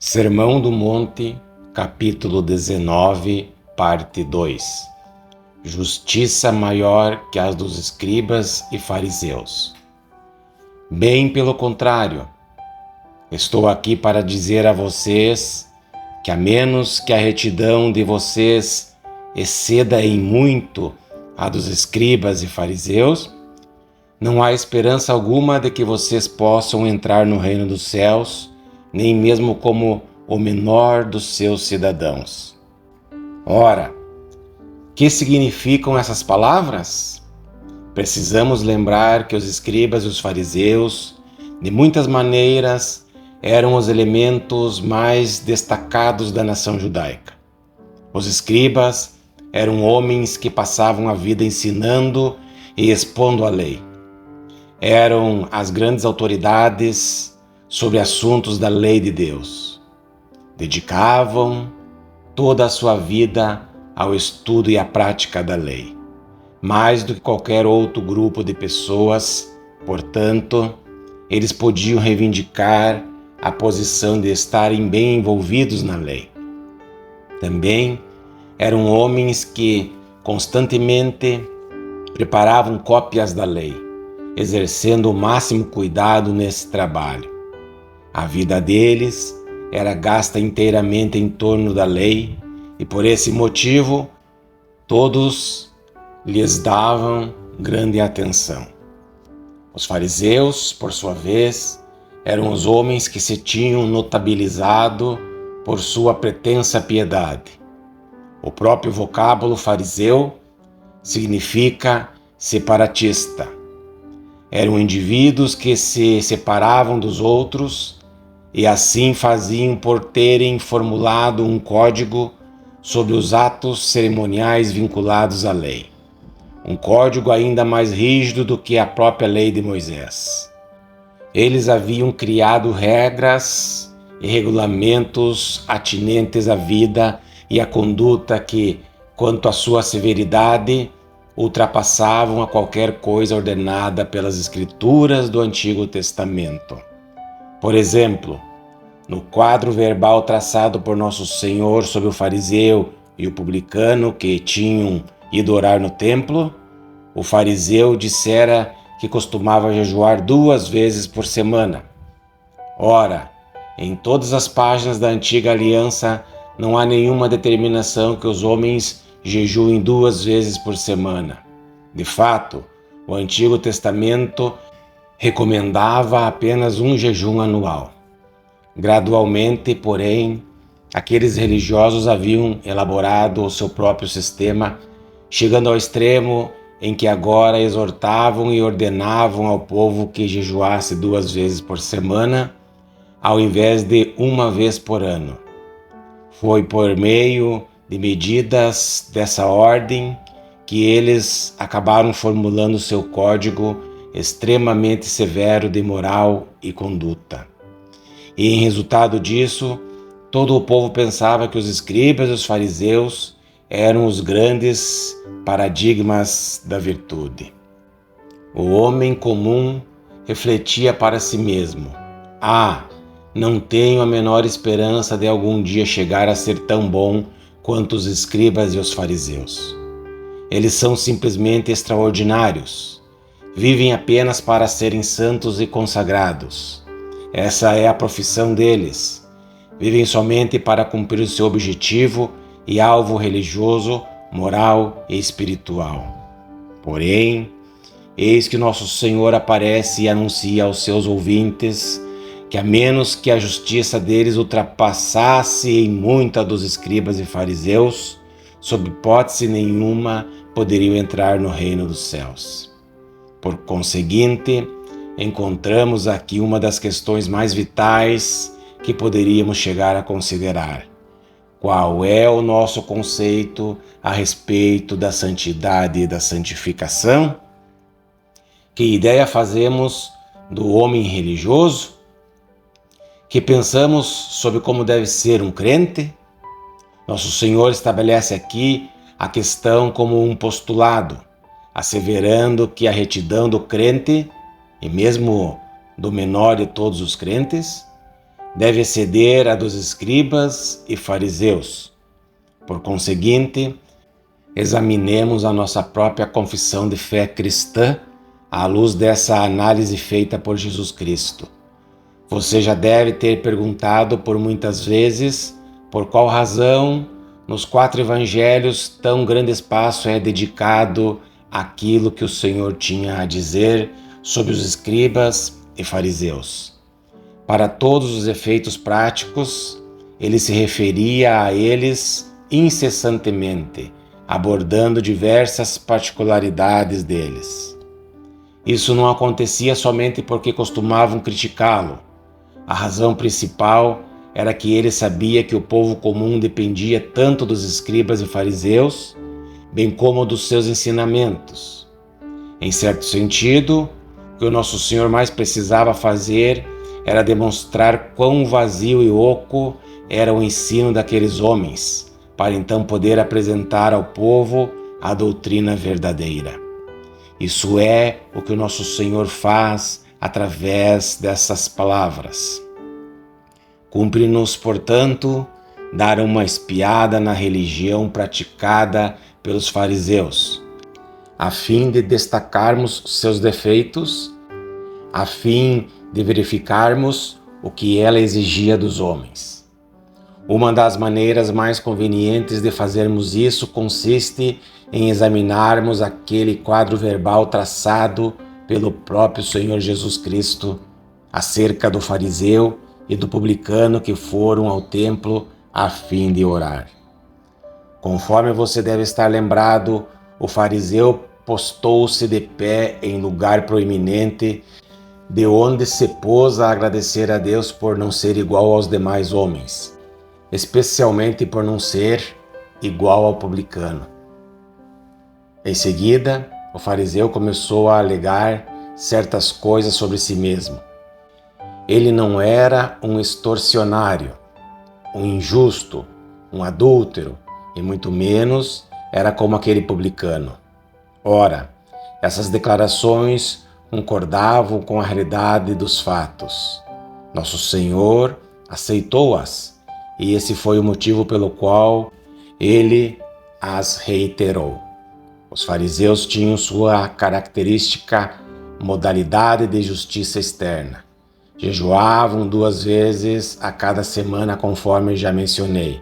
Sermão do Monte, capítulo 19, parte 2. Justiça maior que a dos escribas e fariseus. Bem pelo contrário, estou aqui para dizer a vocês que, a menos que a retidão de vocês exceda em muito a dos escribas e fariseus, não há esperança alguma de que vocês possam entrar no reino dos céus, nem mesmo como o menor dos seus cidadãos. Ora, que significam essas palavras? Precisamos lembrar que os escribas e os fariseus, de muitas maneiras, eram os elementos mais destacados da nação judaica. Os escribas eram homens que passavam a vida ensinando e expondo a lei. Eram as grandes autoridades sobre assuntos da lei de Deus. Dedicavam toda a sua vida ao estudo e à prática da lei. Mais do que qualquer outro grupo de pessoas, portanto, eles podiam reivindicar a posição de estarem bem envolvidos na lei. Também eram homens que constantemente preparavam cópias da lei, exercendo o máximo cuidado nesse trabalho. A vida deles era gasta inteiramente em torno da lei e, por esse motivo, todos lhes davam grande atenção. Os fariseus, por sua vez, eram os homens que se tinham notabilizado por sua pretensa piedade. O próprio vocábulo fariseu significa separatista. Eram indivíduos que se separavam dos outros e assim faziam por terem formulado um código sobre os atos cerimoniais vinculados à lei. Um código ainda mais rígido do que a própria lei de Moisés. Eles haviam criado regras e regulamentos atinentes à vida e à conduta que, quanto à sua severidade, ultrapassavam a qualquer coisa ordenada pelas Escrituras do Antigo Testamento. Por exemplo, no quadro verbal traçado por Nosso Senhor sobre o fariseu e o publicano que tinham ido orar no templo, o fariseu dissera que costumava jejuar 2 vezes por semana. Ora, em todas as páginas da Antiga Aliança não há nenhuma determinação que os homens jejuem 2 vezes por semana. De fato, o Antigo Testamento recomendava apenas um jejum anual. Gradualmente, porém, aqueles religiosos haviam elaborado o seu próprio sistema, chegando ao extremo em que agora exortavam e ordenavam ao povo que jejuasse 2 vezes por semana, ao invés de 1 vez por ano. Foi por meio de medidas dessa ordem que eles acabaram formulando seu código extremamente severo de moral e conduta. E em resultado disso, todo o povo pensava que os escribas e os fariseus eram os grandes paradigmas da virtude. O homem comum refletia para si mesmo: não tenho a menor esperança de algum dia chegar a ser tão bom quanto os escribas e os fariseus. Eles são simplesmente extraordinários. Vivem apenas para serem santos e consagrados. Essa é a profissão deles. Vivem somente para cumprir o seu objetivo e alvo religioso, moral e espiritual. Porém, eis que Nosso Senhor aparece e anuncia aos seus ouvintes que, a menos que a justiça deles ultrapassasse em muito a dos escribas e fariseus, sob hipótese nenhuma poderiam entrar no reino dos céus. Por conseguinte, encontramos aqui uma das questões mais vitais que poderíamos chegar a considerar. Qual é o nosso conceito a respeito da santidade e da santificação? Que ideia fazemos do homem religioso? Que pensamos sobre como deve ser um crente? Nosso Senhor estabelece aqui a questão como um postulado, asseverando que a retidão do crente, e mesmo do menor de todos os crentes, deve exceder a dos escribas e fariseus. Por conseguinte, examinemos a nossa própria confissão de fé cristã à luz dessa análise feita por Jesus Cristo. Você já deve ter perguntado por muitas vezes por qual razão nos 4 evangelhos tão grande espaço é dedicado àquilo que o Senhor tinha a dizer sobre os escribas e fariseus. Para todos os efeitos práticos, ele se referia a eles incessantemente, abordando diversas particularidades deles. Isso não acontecia somente porque costumavam criticá-lo. A razão principal era que ele sabia que o povo comum dependia tanto dos escribas e fariseus, bem como dos seus ensinamentos. Em certo sentido, o que o nosso Senhor mais precisava fazer era demonstrar quão vazio e oco era o ensino daqueles homens, para então poder apresentar ao povo a doutrina verdadeira. Isso é o que o nosso Senhor faz através dessas palavras. Cumpre-nos, portanto, dar uma espiada na religião praticada pelos fariseus, a fim de destacarmos seus defeitos, a fim de verificarmos o que ela exigia dos homens. Uma das maneiras mais convenientes de fazermos isso consiste em examinarmos aquele quadro verbal traçado pelo próprio Senhor Jesus Cristo acerca do fariseu e do publicano que foram ao templo a fim de orar. Conforme você deve estar lembrado, o fariseu postou-se de pé em lugar proeminente, de onde se pôs a agradecer a Deus por não ser igual aos demais homens, especialmente por não ser igual ao publicano. Em seguida, o fariseu começou a alegar certas coisas sobre si mesmo. Ele não era um extorsionário, um injusto, um adúltero, e muito menos era como aquele publicano. Ora, essas declarações concordavam com a realidade dos fatos. Nosso Senhor aceitou-as, e esse foi o motivo pelo qual ele as reiterou. Os fariseus tinham sua característica modalidade de justiça externa. Jejuavam 2 vezes a cada semana, conforme já mencionei.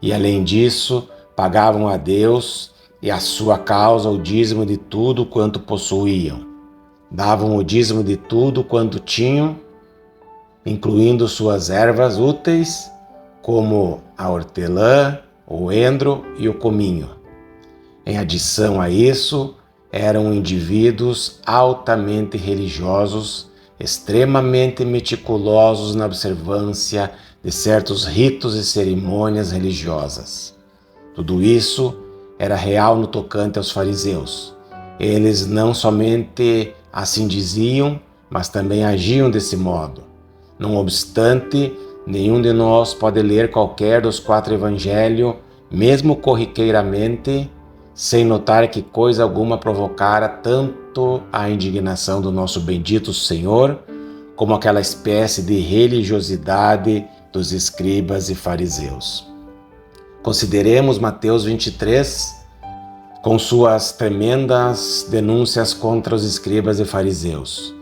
E além disso, pagavam a Deus e à sua causa o dízimo de tudo quanto possuíam. Davam o dízimo de tudo quanto tinham, incluindo suas ervas úteis, como a hortelã, o endro e o cominho. Em adição a isso, eram indivíduos altamente religiosos, extremamente meticulosos na observância de certos ritos e cerimônias religiosas. Tudo isso era real no tocante aos fariseus. Eles não somente assim diziam, mas também agiam desse modo. Não obstante, nenhum de nós pode ler qualquer dos 4 evangelhos, mesmo corriqueiramente, sem notar que coisa alguma provocara tanto a indignação do nosso bendito Senhor, como aquela espécie de religiosidade dos escribas e fariseus. Consideremos Mateus 23, com suas tremendas denúncias contra os escribas e fariseus.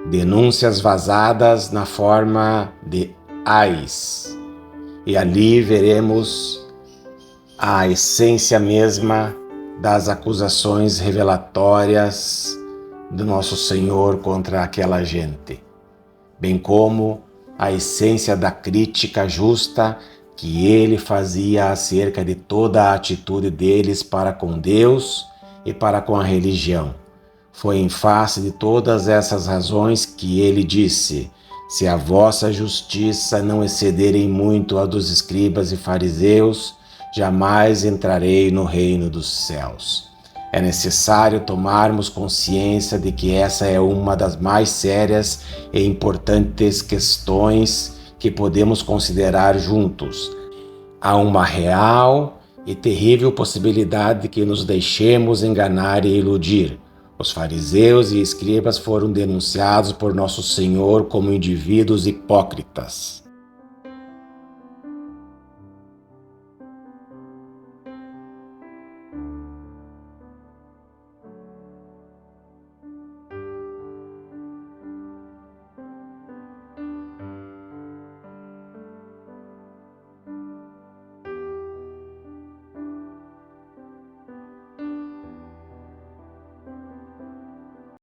Denúncias vazadas na forma de ais. E ali veremos a essência mesma das acusações revelatórias do nosso Senhor contra aquela gente, bem como a essência da crítica justa que ele fazia acerca de toda a atitude deles para com Deus e para com a religião. Foi em face de todas essas razões que ele disse: se a vossa justiça não excederem muito a dos escribas e fariseus, jamais entrarei no reino dos céus. É necessário tomarmos consciência de que essa é uma das mais sérias e importantes questões que podemos considerar juntos. Há uma real e terrível possibilidade de que nos deixemos enganar e iludir. Os fariseus e escribas foram denunciados por nosso Senhor como indivíduos hipócritas.